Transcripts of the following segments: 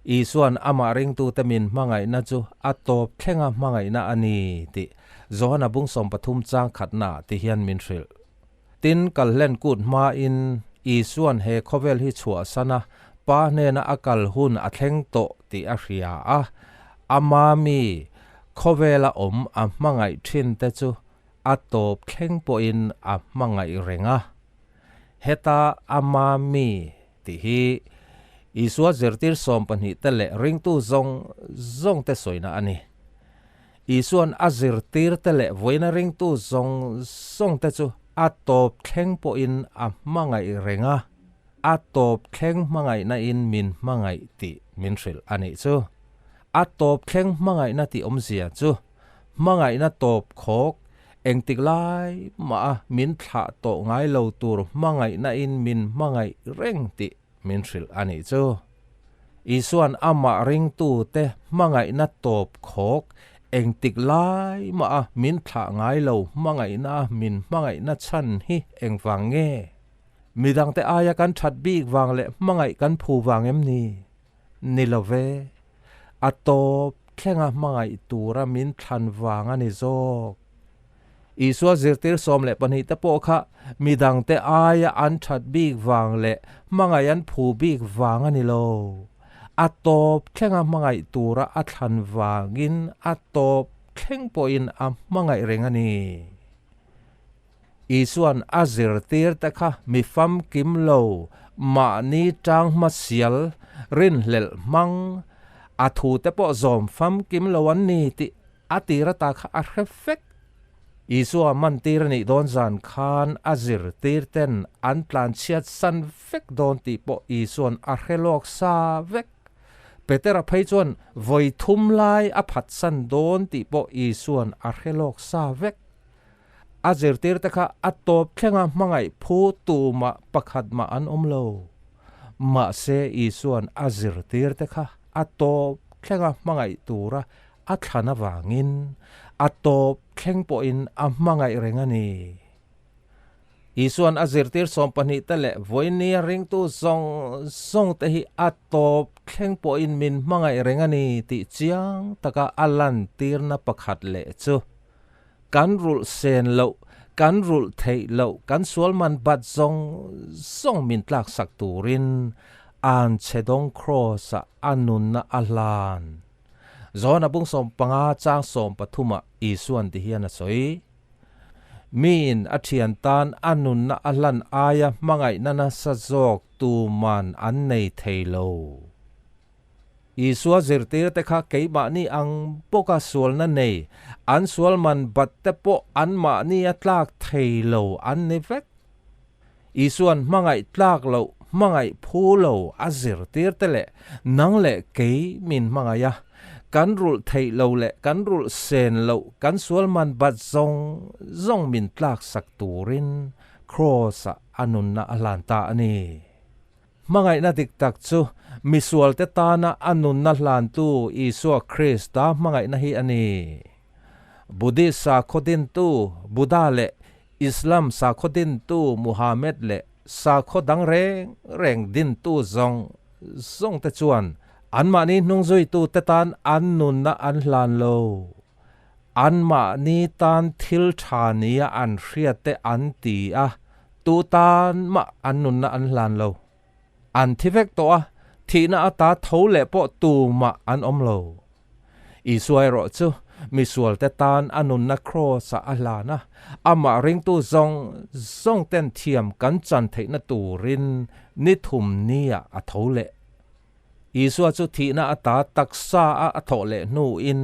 isuan ama ring tu temin mangai na chu atop thlenga mangai na ani ti zona bung som pathum chang khatna ti hian min hril tin kallen kut ma in isuan he khovel hi chua sana pa ne na akal hun a thleng to ti a hria a ama mi khovela a mangai thin te chu atop thleng po in a mangai renga heta ama mi ti hi isua zertir som pani tele ring tu zong te soina ani isuan azirtir tele voina ring tu zong te chu atop thleng po in a mangai renga atop thleng mangai na in min mangai ti min hril ani chu atop thleng mangai na ti omzia chu mangai na top khok engtik lai ma min thla to ngai lo tur mangai na in min mangai reng ti min hril ani chu isuan ama ring tu te mangai na top khok engtik lai ma min thla ngai lo mangai na min mangai na chan hi engwang nge midang te aya kan that bik wang le mangai kan phu wang em ni love atop thlenga mangai tura min thlan wang ani zok isua zirtir som le pani te po kha midang te aya an that bik wang le mangai an phu bik wang ani lo atop thlenga mangai tura a thlan wangin atop thleng po in a mangai rengani isuan azirtir te kha mi fam kim lo ma ni tang ma sial rin lel mang athu te po zom fam kim lo an ni ti atira ta kha a refek isua man tir ni don zan khan azir tir ten an plan chiat san vek don ti po isuan a helok sa vek petera phaichon voi thum lai a phat san don ti po isuan a helok sa vek azir tir ta kha atop thlenga mangai phu tu ma pakhat ma an omlo ma se isuan azir tir ta kha atop thlenga mangai tura a thana wangin atop thleng po in a mangai rengani isuan azirtir som pani tele voini ring tu zong te hi atop thleng po in min mangai rengani ti chiang taka alan tirna pakhat le chu kan rul sen lo kan rul thei lo kan sualman bat zong min tlak sak turin an chedong cross anun na alan zona bung som panga chang som pathuma isuan ti hian a soi min athian tan anun na alan aya mangai nana sajok tu man an nei theilo isua zirtir te kha keima ni ang poka sual na nei an sual man bat te po an ma ni atlak theilo an ne vek isuan mangai tlak lo mangai phu lo azirtir te le nang le ke min mangaya kan rul thei lo le kan rul sen lo kan sual man bat zong min tlak sak turin cross anun na alanta ani mangai na dik tak chu misual te ta na anun na hlan tu isua krista mangai na hi ani buddhist sa khodin tu buddha le islam sa khodin tu muhammad le sa khodang reng din tu zong te chuan an ma ni nung zui tu te tan an nun na an hlan lo an ma ni tan thil thania an hriat te an ti a tu tan ma an nun na an hlan lo an thivek to a thi na ata thole po tu ma an om lo isuai ro chu misual te tan anun na cross a alana ama ring tu zong ten thiam kan chan thei na turin ni thum nia a thole isua chu thi na ata taksa a thole nu in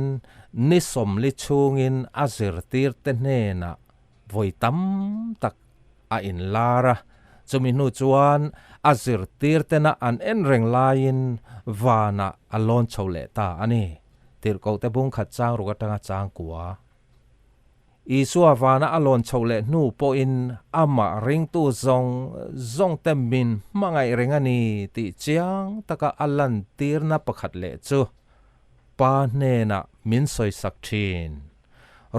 ni som li chungin azir tir te ne na voi tam tak a in lara chumi nu chuan azir tir te na an en reng lain wana alon chole ta ani tir ko te bung khat chang ru atanga chang kwa isua wana alon chole nu po in ama ring tu zong te min mangai rengani ti chiang taka alan tir na pakhat le chu pa ne na min soi sak thin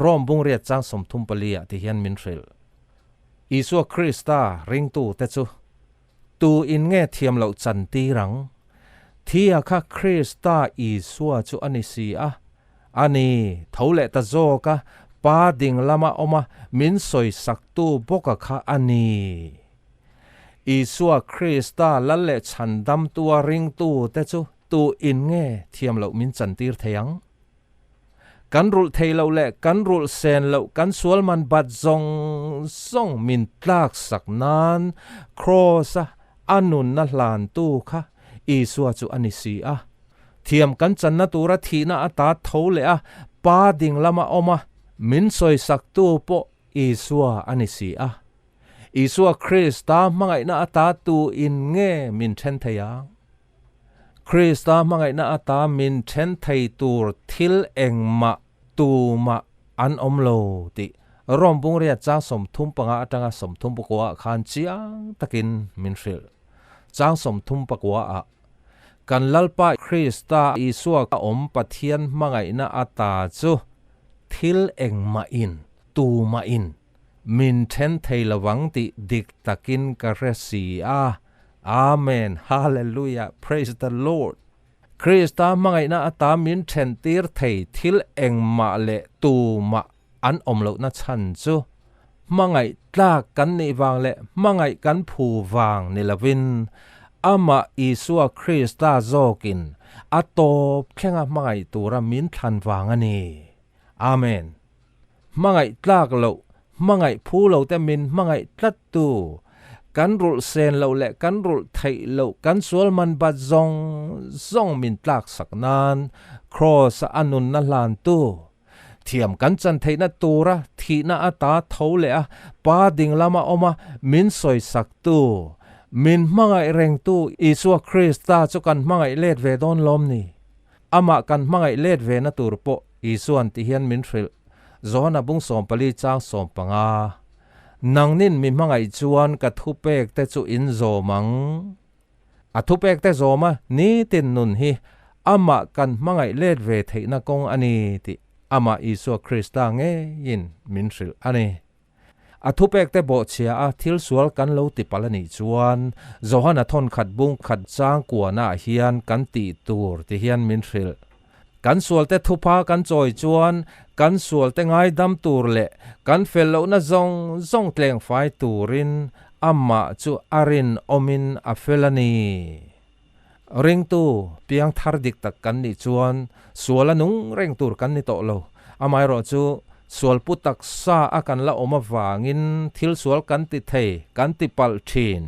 rom bung ria chang som thum palia ti hian min hril isua krista ring tu te chu tu in nge thiam lo chan ti rang thia kha Krista Isua chu anisi a ani thole ta zo ka pa ding lama oma min soi saktu boka kha ani Isua Krista lalle chandam tua ring tu te chu tu in nge thiam lo min chantir theyang kan rul thei lo le kan rul sen lo kan sual man bat zong min tlak sak nan cross anun na hlan tu kha Isua chu anisi a thiam kan chan na tura thina ata thole a pa ding lama oma min soi sak tu po Isua anisi a Isua Krista mangai na ata tu in nge min then theya Krista mangai na ata min then thei tur thil engma tu ma an omlo ti rombung ria chang som thum panga atanga som thum pakwa khan chiang takin min hril chang som thum pakwa a kan lalpa Krista Isua ka om pathian mangai na ata chu thil engma in tu ma in min then thei lawang ti dik takin ka resi a amen hallelujah praise the Lord Krista mangai na ata min then tir thei thil engma le tu ma an omlo na chan chu mangai tlak kan ni wang le mangai kan phu wang ni lawin ama Isua Krista zokin atop thlenga mangai tura min thlan wang ani amen mangai tlak lo mangai phu lo te min mangai tlat tu kan rul sen lo le kan rul thei lo kan sual man ba zong min tlak saknan cross anun na hlan tu thiam kan chan thei na tura thi na ata thole a pa ding lama oma min soi sak tu min mangai reng tu Isua Krista chu kan mangai let ve don lom ni ama kan mangai let ve na tur po Isuan ti hian min thril zona bung som pali chang som panga nang nin mi mangai chuan ka thu pek te chu in zo mang a thu pek te zo ma ni tin nun hi ama kan mangai let ve theina kong ani ti ama Isua Krista nge yin min thril ani a thu pek te bo chia a thil sual kan lo ti palani chuan zohana thon khat bung khat chang kwa na hian kan ti tur ti hian min thril kan sual te thupa kan choi chuan kan sual te ngai dam tur le kan fel lo na zong tleng fai turin amma chu arin omin a felani ring tu piang thar dik tak kan ni chuan suala nung reng tur kan ni to lo amai ro chu sual putak sa akan la oma wangin thil sual kan ti thei kan ti pal thin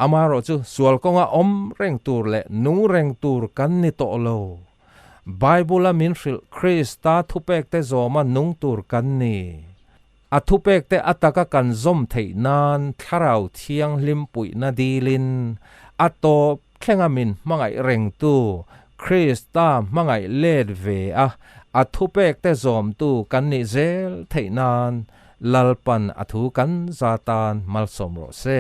amai ro chu sual konga om reng tur le nung reng tur kan ni to lo Bible min hril Krista thupek te zoma nung tur kan ni a thupek te ataka kan zom thei nan tharau thiang lim pui na dilin atop thlenga min mangai reng tu Krista mangai let ve a thupek te zom tu kan ni zel thei nan lalpan athu kan zatan malsom ro se